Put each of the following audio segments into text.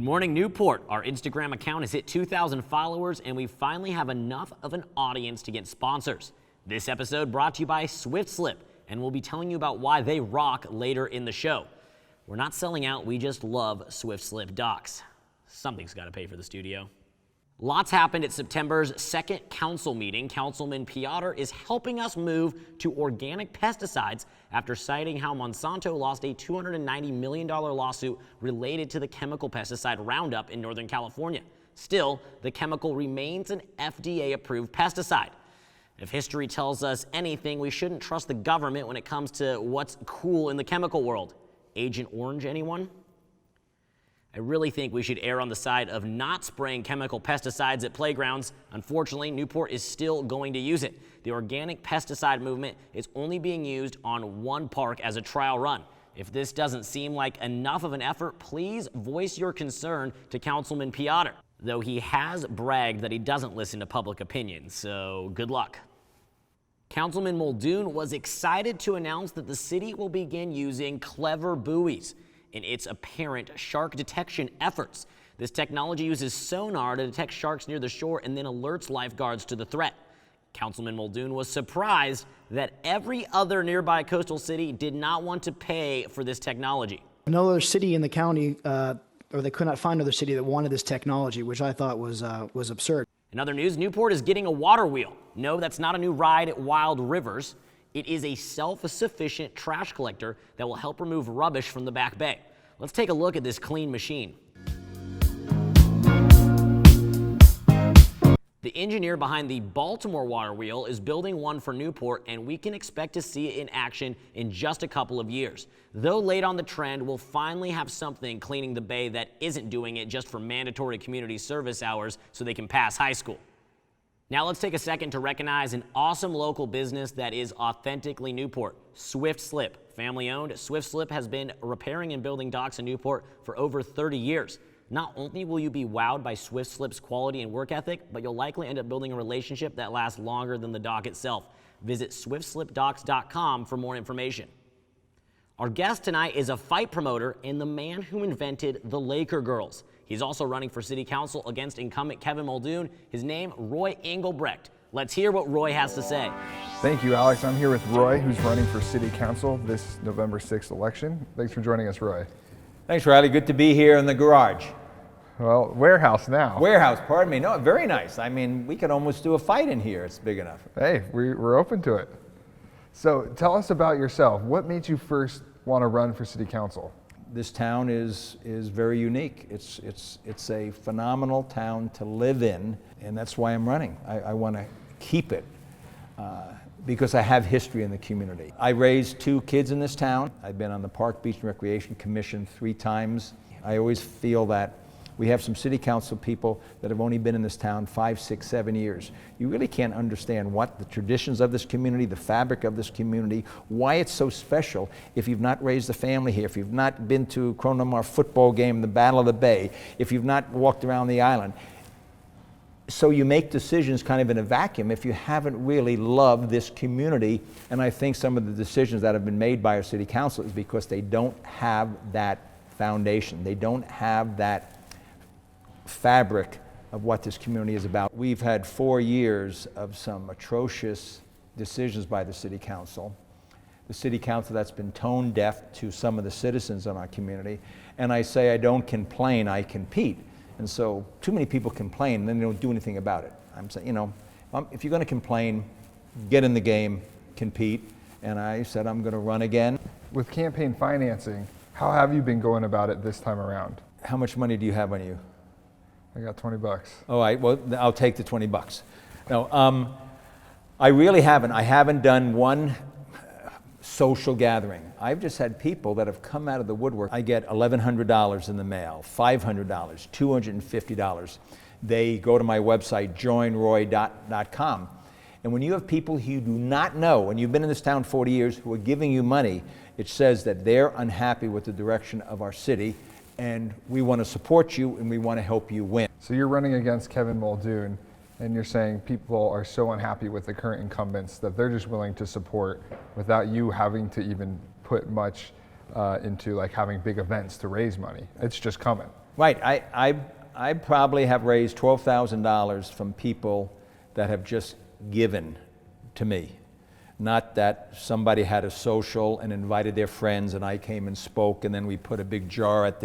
morning, Newport. Our Instagram account has hit 2,000 followers, and we finally have enough of an audience to get sponsors. This episode brought to you by Swift Slip, and we'll be telling you about why they rock later in the show. We're not selling out, we just love Swift Slip docks. Something's got to pay for the studio. Lots happened at September's second council meeting. Councilman Piotr is helping us move to organic pesticides after citing how Monsanto lost a $290 million lawsuit related to the chemical pesticide Roundup in Northern California. Still, the chemical remains an FDA-approved pesticide. If history tells us anything, we shouldn't trust the government when it comes to what's cool in the chemical world. Agent Orange, anyone? I really think we should err on the side of not spraying chemical pesticides at playgrounds. Unfortunately, Newport is still going to use it. The organic pesticide movement is only being used on one park as a trial run. If this doesn't seem like enough of an effort, please voice your concern to Councilman Piotr, though he has bragged that he doesn't listen to public opinion, so good luck. Councilman Muldoon was excited to announce that the city will begin using clever buoys in its apparent shark detection efforts. This technology uses sonar to detect sharks near the shore and then alerts lifeguards to the threat. Councilman Muldoon was surprised that every other nearby coastal city did not want to pay for this technology. No other city in the county, or they could not find another city that wanted this technology, which I thought was absurd. In other news, Newport is getting a water wheel. No, that's not a new ride at Wild Rivers. It is a self-sufficient trash collector that will help remove rubbish from the back bay. Let's take a look at this clean machine. The engineer behind the Baltimore water wheel is building one for Newport, and we can expect to see it in action in just a couple of years. Though late on the trend, we'll finally have something cleaning the bay that isn't doing it just for mandatory community service hours so they can pass high school. Now let's take a second to recognize an awesome local business that is authentically Newport, Swift Slip. Family owned, Swift Slip has been repairing and building docks in Newport for over 30 years. Not only will you be wowed by Swift Slip's quality and work ethic, but you'll likely end up building a relationship that lasts longer than the dock itself. Visit SwiftSlipDocks.com for more information. Our guest tonight is a fight promoter and the man who invented the Laker Girls. He's also running for city council against incumbent Kevin Muldoon. His name, Roy Englebrecht. Let's hear what Roy has to say. Thank you, Alex. I'm here with Roy, who's running for city council this November 6th election. Thanks for joining us, Roy. Thanks, Riley. Good to be here in the garage. Well, warehouse now. Warehouse, pardon me. No, very nice. I mean, we could almost do a fight in here. It's big enough. Hey, we're open to it. So tell us about yourself. What made you first want to run for city council? This town is very unique. It's a phenomenal town to live in, and that's why I'm running. I want to keep it because I have history in the community. I raised 2 kids in this town. I've been on the Park, Beach, and Recreation Commission 3 times. I always feel that we have some city council people that have only been in this town 5, 6, 7 years. You really can't understand what the traditions of this community, the fabric of this community, why it's so special if you've not raised a family here, if you've not been to Cronenmar football game, the Battle of the Bay, if you've not walked around the island. So you make decisions kind of in a vacuum if you haven't really loved this community. And I think some of the decisions that have been made by our city council is because they don't have that foundation. They don't have that fabric of what this community is about. We've had 4 years of some atrocious decisions by the city council. The city council that's been tone deaf to some of the citizens in our community. And I say I don't complain, I compete. And so too many people complain and then they don't do anything about it. I'm saying, if you're going to complain, get in the game, compete. And I said I'm going to run again. With campaign financing, how have you been going about it this time around? How much money do you have on you? I got $20. All right, well, I'll take the $20. No, I really haven't. I haven't done one social gathering. I've just had people that have come out of the woodwork. I get $1,100 in the mail, $500, $250. They go to my website, joinroy.com. And when you have people who you do not know, and you've been in this town 40 years, who are giving you money, it says that they're unhappy with the direction of our city, and we want to support you and we want to help you win. So you're running against Kevin Muldoon, and you're saying people are so unhappy with the current incumbents that they're just willing to support without you having to even put much into like having big events to raise money. It's just coming. Right. I probably have raised $12,000 from people that have just given to me. Not that somebody had a social and invited their friends and I came and spoke and then we put a big jar at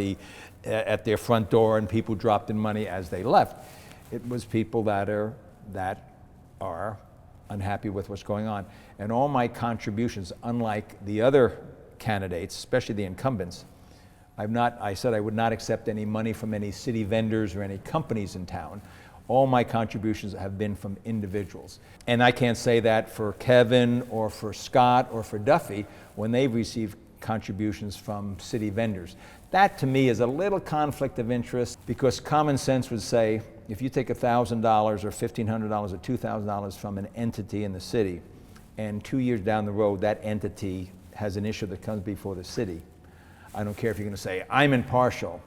their front door and people dropped in money as they left. It was people that are unhappy with what's going on. And all my contributions, unlike the other candidates, especially the incumbents, I said I would not accept any money from any city vendors or any companies in town. All my contributions have been from individuals. And I can't say that for Kevin or for Scott or for Duffy when they've received contributions from city vendors. That to me is a little conflict of interest because common sense would say if you take $1,000 or $1,500 or $2,000 from an entity in the city and 2 years down the road that entity has an issue that comes before the city, I don't care if you're going to say, I'm impartial.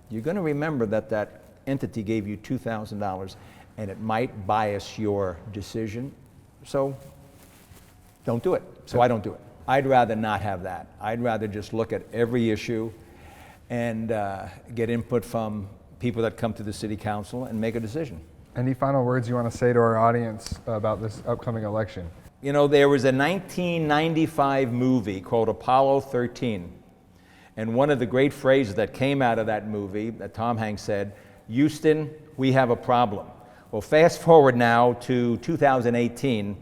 You're going to remember that that entity gave you $2,000 and it might bias your decision. So don't do it. So I don't do it. I'd rather not have that. I'd rather just look at every issue and get input from people that come to the city council and make a decision. Any final words you want to say to our audience about this upcoming election? You know, there was a 1995 movie called Apollo 13. And one of the great phrases that came out of that movie that Tom Hanks said, Houston, we have a problem. Well, fast forward now to 2018,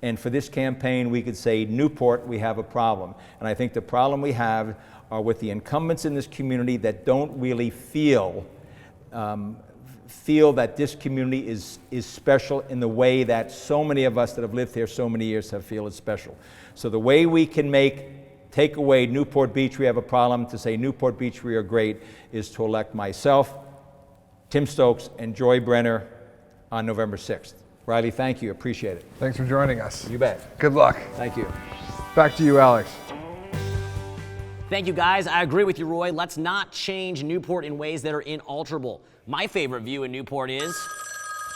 and for this campaign we could say, Newport, we have a problem. And I think the problem we have are with the incumbents in this community that don't really feel that this community is special in the way that so many of us that have lived here so many years have feel it's special. So the way we can take away Newport Beach, we have a problem, to say Newport Beach, we are great, is to elect myself, Tim Stokes, and Joy Brenner on November 6th. Riley, thank you. Appreciate it. Thanks for joining us. You bet. Good luck. Thank you. Back to you, Alex. Thank you, guys. I agree with you, Roy. Let's not change Newport in ways that are inalterable. My favorite view in Newport is,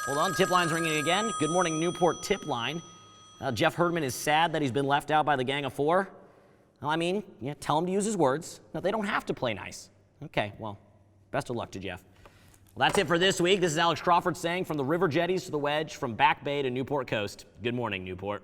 hold on, tip line's ringing again. Good morning, Newport tip line. Jeff Herdman is sad that he's been left out by the Gang of Four. Well, I mean, yeah, tell him to use his words. No, they don't have to play nice. Okay, well, best of luck to Jeff. Well, that's it for this week. This is Alex Crawford saying from the River Jetties to the Wedge, from Back Bay to Newport Coast. Good morning, Newport.